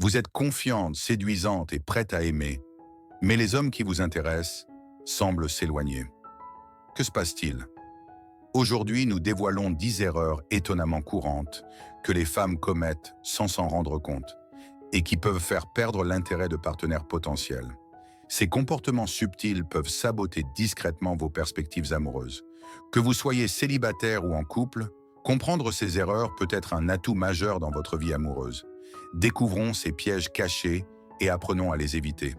Vous êtes confiante, séduisante et prête à aimer, mais les hommes qui vous intéressent semblent s'éloigner. Que se passe-t-il? Aujourd'hui, nous dévoilons 10 erreurs étonnamment courantes que les femmes commettent sans s'en rendre compte et qui peuvent faire perdre l'intérêt de partenaires potentiels. Ces comportements subtils peuvent saboter discrètement vos perspectives amoureuses. Que vous soyez célibataire ou en couple, comprendre ces erreurs peut être un atout majeur dans votre vie amoureuse. Découvrons ces pièges cachés et apprenons à les éviter.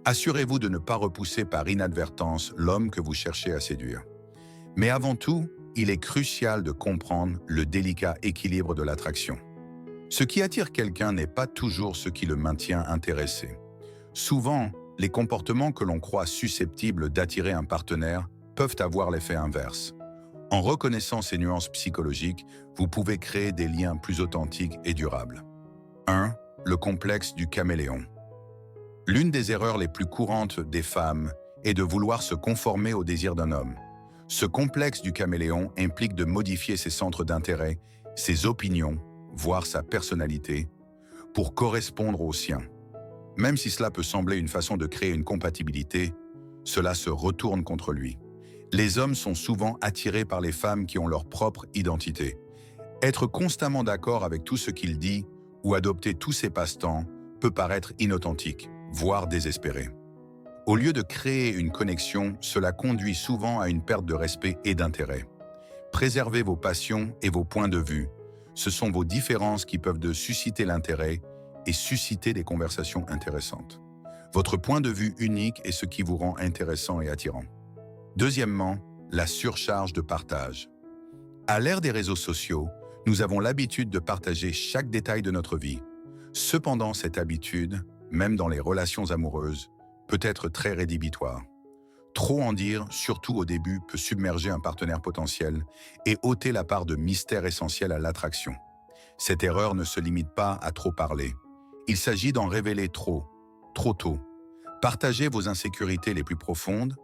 Assurez-vous de ne pas repousser par inadvertance l'homme que vous cherchez à séduire. Mais avant tout, il est crucial de comprendre le délicat équilibre de l'attraction. Ce qui attire quelqu'un n'est pas toujours ce qui le maintient intéressé. Souvent, les comportements que l'on croit susceptibles d'attirer un partenaire peuvent avoir l'effet inverse. En reconnaissant ces nuances psychologiques, vous pouvez créer des liens plus authentiques et durables. 1. Le complexe du caméléon. L'une des erreurs les plus courantes des femmes est de vouloir se conformer aux désirs d'un homme. Ce complexe du caméléon implique de modifier ses centres d'intérêt, ses opinions, voire sa personnalité, pour correspondre aux siens. Même si cela peut sembler une façon de créer une compatibilité, cela se retourne contre lui. Les hommes sont souvent attirés par les femmes qui ont leur propre identité. Être constamment d'accord avec tout ce qu'il dit ou adopter tous ses passe-temps peut paraître inauthentique, voire désespéré. Au lieu de créer une connexion, cela conduit souvent à une perte de respect et d'intérêt. Préservez vos passions et vos points de vue. Ce sont vos différences qui peuvent susciter l'intérêt et susciter des conversations intéressantes. Votre point de vue unique est ce qui vous rend intéressant et attirant. Deuxièmement, la surcharge de partage. À l'ère des réseaux sociaux, nous avons l'habitude de partager chaque détail de notre vie. Cependant, cette habitude, même dans les relations amoureuses, peut être très rédhibitoire. Trop en dire, surtout au début, peut submerger un partenaire potentiel et ôter la part de mystère essentiel à l'attraction. Cette erreur ne se limite pas à trop parler. Il s'agit d'en révéler trop tôt. Partagez vos insécurités les plus profondes,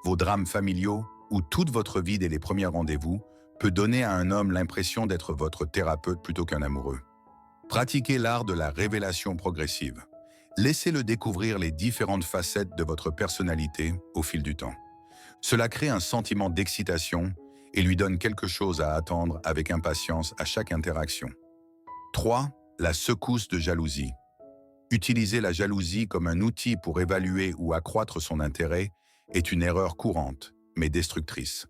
vos drames familiaux ou toute votre vie dès les premiers rendez-vous peut donner à un homme l'impression d'être votre thérapeute plutôt qu'un amoureux. Pratiquez l'art de la révélation progressive. Laissez-le découvrir les différentes facettes de votre personnalité au fil du temps. Cela crée un sentiment d'excitation et lui donne quelque chose à attendre avec impatience à chaque interaction. 3. La secousse de jalousie. Utiliser la jalousie comme un outil pour évaluer ou accroître son intérêt est une erreur courante, mais destructrice.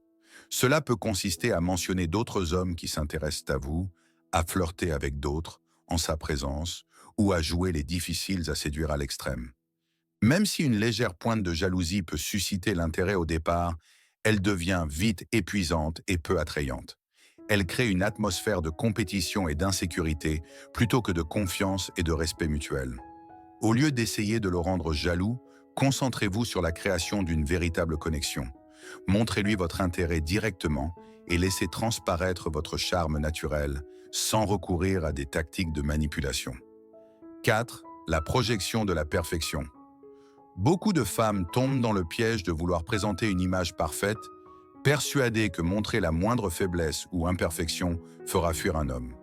Cela peut consister à mentionner d'autres hommes qui s'intéressent à vous, à flirter avec d'autres en sa présence ou à jouer les difficiles à séduire à l'extrême. Même si une légère pointe de jalousie peut susciter l'intérêt au départ, elle devient vite épuisante et peu attrayante. Elle crée une atmosphère de compétition et d'insécurité plutôt que de confiance et de respect mutuel. Au lieu d'essayer de le rendre jaloux, concentrez-vous sur la création d'une véritable connexion. Montrez-lui votre intérêt directement et laissez transparaître votre charme naturel sans recourir à des tactiques de manipulation. 4. La projection de la perfection. Beaucoup de femmes tombent dans le piège de vouloir présenter une image parfaite, persuadées que montrer la moindre faiblesse ou imperfection fera fuir un homme.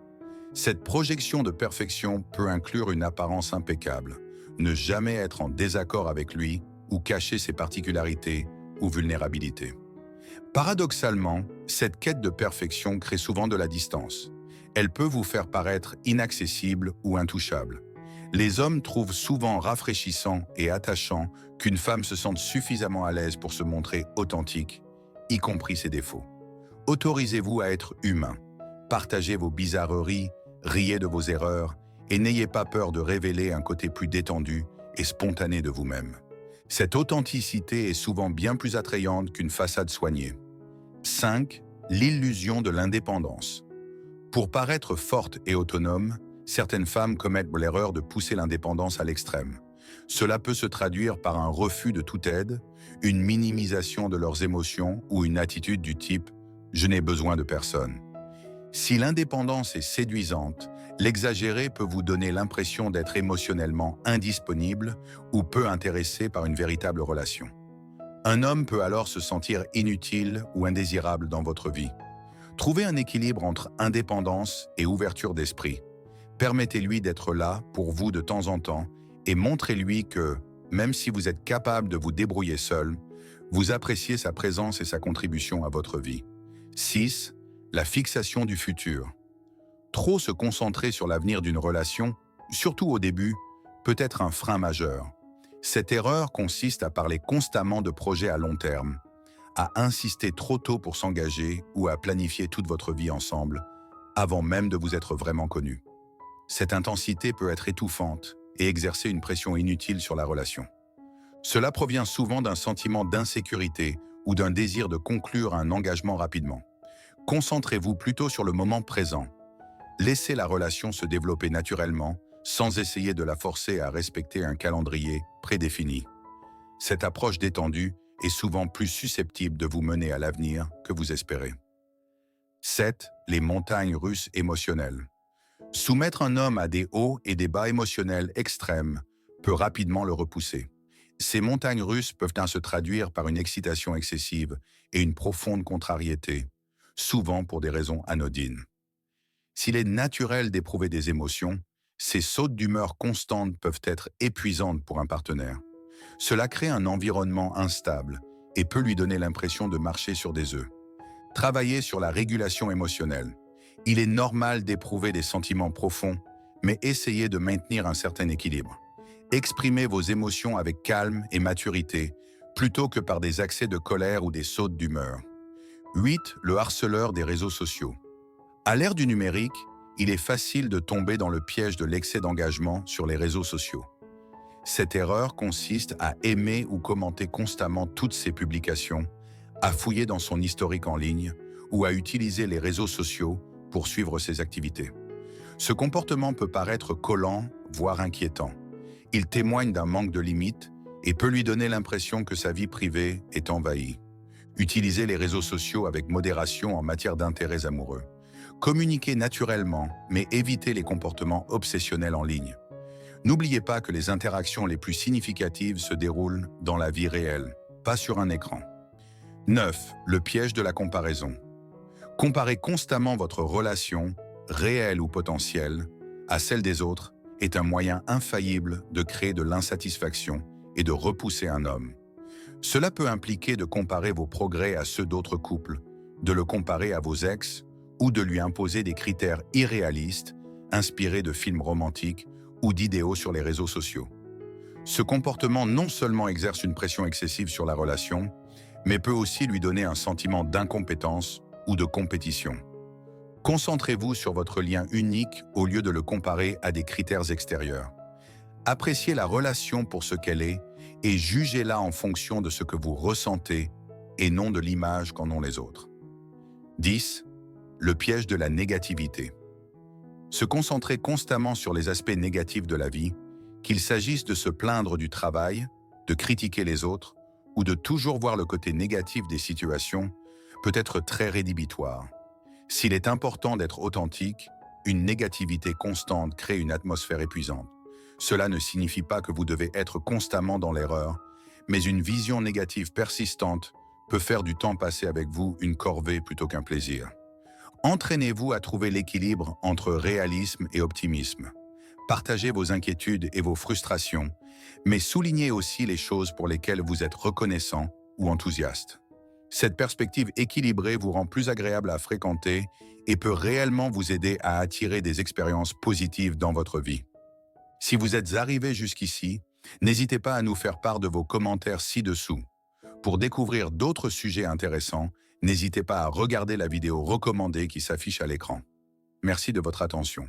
Cette projection de perfection peut inclure une apparence impeccable, ne jamais être en désaccord avec lui ou cacher ses particularités ou vulnérabilités. Paradoxalement, cette quête de perfection crée souvent de la distance. Elle peut vous faire paraître inaccessible ou intouchable. Les hommes trouvent souvent rafraîchissant et attachant qu'une femme se sente suffisamment à l'aise pour se montrer authentique, y compris ses défauts. Autorisez-vous à être humain. Partagez vos bizarreries, riez de vos erreurs et n'ayez pas peur de révéler un côté plus détendu et spontané de vous-même. Cette authenticité est souvent bien plus attrayante qu'une façade soignée. 5. L'illusion de l'indépendance. Pour paraître forte et autonome, certaines femmes commettent l'erreur de pousser l'indépendance à l'extrême. Cela peut se traduire par un refus de toute aide, une minimisation de leurs émotions ou une attitude du type « je n'ai besoin de personne ». Si l'indépendance est séduisante, l'exagérer peut vous donner l'impression d'être émotionnellement indisponible ou peu intéressé par une véritable relation. Un homme peut alors se sentir inutile ou indésirable dans votre vie. Trouvez un équilibre entre indépendance et ouverture d'esprit. Permettez-lui d'être là pour vous de temps en temps et montrez-lui que, même si vous êtes capable de vous débrouiller seul, vous appréciez sa présence et sa contribution à votre vie. 6. La fixation du futur. Trop se concentrer sur l'avenir d'une relation, surtout au début, peut être un frein majeur. Cette erreur consiste à parler constamment de projets à long terme, à insister trop tôt pour s'engager ou à planifier toute votre vie ensemble, avant même de vous être vraiment connus. Cette intensité peut être étouffante et exercer une pression inutile sur la relation. Cela provient souvent d'un sentiment d'insécurité ou d'un désir de conclure un engagement rapidement. Concentrez-vous plutôt sur le moment présent. Laissez la relation se développer naturellement, sans essayer de la forcer à respecter un calendrier prédéfini. Cette approche détendue est souvent plus susceptible de vous mener à l'avenir que vous espérez. 7. Les montagnes russes émotionnelles. Soumettre un homme à des hauts et des bas émotionnels extrêmes peut rapidement le repousser. Ces montagnes russes peuvent se traduire par une excitation excessive et une profonde contrariété, souvent pour des raisons anodines. S'il est naturel d'éprouver des émotions, ces sautes d'humeur constantes peuvent être épuisantes pour un partenaire. Cela crée un environnement instable et peut lui donner l'impression de marcher sur des œufs. Travaillez sur la régulation émotionnelle. Il est normal d'éprouver des sentiments profonds, mais essayez de maintenir un certain équilibre. Exprimez vos émotions avec calme et maturité, plutôt que par des accès de colère ou des sautes d'humeur. 8. Le harceleur des réseaux sociaux. À l'ère du numérique, il est facile de tomber dans le piège de l'excès d'engagement sur les réseaux sociaux. Cette erreur consiste à aimer ou commenter constamment toutes ses publications, à fouiller dans son historique en ligne ou à utiliser les réseaux sociaux pour suivre ses activités. Ce comportement peut paraître collant, voire inquiétant. Il témoigne d'un manque de limites et peut lui donner l'impression que sa vie privée est envahie. Utilisez les réseaux sociaux avec modération en matière d'intérêts amoureux. Communiquez naturellement, mais évitez les comportements obsessionnels en ligne. N'oubliez pas que les interactions les plus significatives se déroulent dans la vie réelle, pas sur un écran. 9. Le piège de la comparaison. Comparer constamment votre relation, réelle ou potentielle, à celle des autres est un moyen infaillible de créer de l'insatisfaction et de repousser un homme. Cela peut impliquer de comparer vos progrès à ceux d'autres couples, de le comparer à vos ex ou de lui imposer des critères irréalistes, inspirés de films romantiques ou d'idéaux sur les réseaux sociaux. Ce comportement non seulement exerce une pression excessive sur la relation, mais peut aussi lui donner un sentiment d'incompétence ou de compétition. Concentrez-vous sur votre lien unique au lieu de le comparer à des critères extérieurs. Appréciez la relation pour ce qu'elle est et jugez-la en fonction de ce que vous ressentez et non de l'image qu'en ont les autres. 10. Le piège de la négativité. Se concentrer constamment sur les aspects négatifs de la vie, qu'il s'agisse de se plaindre du travail, de critiquer les autres ou de toujours voir le côté négatif des situations, peut être très rédhibitoire. S'il est important d'être authentique, une négativité constante crée une atmosphère épuisante. Cela ne signifie pas que vous devez être constamment dans l'erreur, mais une vision négative persistante peut faire du temps passé avec vous une corvée plutôt qu'un plaisir. Entraînez-vous à trouver l'équilibre entre réalisme et optimisme. Partagez vos inquiétudes et vos frustrations, mais soulignez aussi les choses pour lesquelles vous êtes reconnaissant ou enthousiaste. Cette perspective équilibrée vous rend plus agréable à fréquenter et peut réellement vous aider à attirer des expériences positives dans votre vie. Si vous êtes arrivé jusqu'ici, n'hésitez pas à nous faire part de vos commentaires ci-dessous. Pour découvrir d'autres sujets intéressants, n'hésitez pas à regarder la vidéo recommandée qui s'affiche à l'écran. Merci de votre attention.